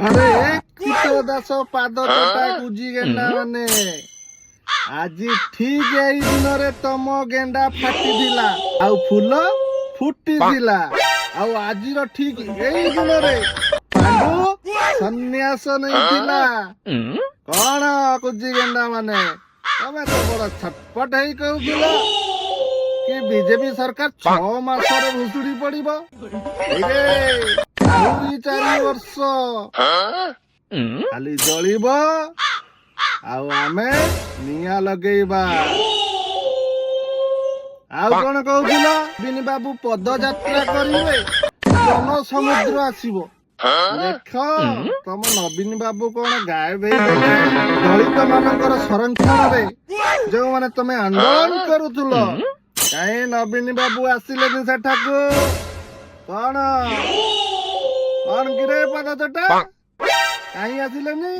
ଆରେ କୀଟ ଦାସ ପାଦ କଟା କୁଜି ଗେଣ୍ଡା ମାନେ ଆଜି ଠିକ ଏଇ ଦିନରେ ତମ ଗେଣ୍ଡା ଫାଟିଥିଲା ଆଉ ଫୁଲ ଫୁଟିଥିଲା ଆଉ ଆଜିର ଠିକ ଏଇ ଦିନରେ ପାଣ୍ଡୁ ସନ୍ନ୍ୟାସ ନେଇଥିଲା। କଣ କୁଜି ଗେଣ୍ଡା ମାନେ ତମେ ତ ବଡ ଛଟପଟ ହେଇ କହୁଥିଲ କି ବିଜେପି ସରକାର 6 ମାସରେ ଭୁଷୁଡି ପଡିବ। ଏଇରେ ଆହୁରି 4 ବର୍ଷ ଖାଲି ଜଳିବ ଆଉ ଆମେ ନିଆଁ ଲଗେଇବା। ଆଉ କଣ କହୁଥିଲ ବିନି ବାବୁ ପଦଯାତ୍ରା କରିବେ ଜନ ସମୁଦ୍ର ଆସିବ। ଦେଖ ତମ ନବୀନ ବାବୁ କଣ ଗାୟବ ହେଇଗଲେ ଦଳିତ ମାନଙ୍କର ସଂରକ୍ଷଣରେ ଯୋଉମାନେ ତମେ ଆନ୍ଦୋଳନ କରୁଥିଲ। କାହିଁ ନବୀନ ବାବୁ ଆସିଲେନି ସେଠାକୁ? କଣ କିରେ ପଦଚଟା କାହିଁ ଆସିଲେନି?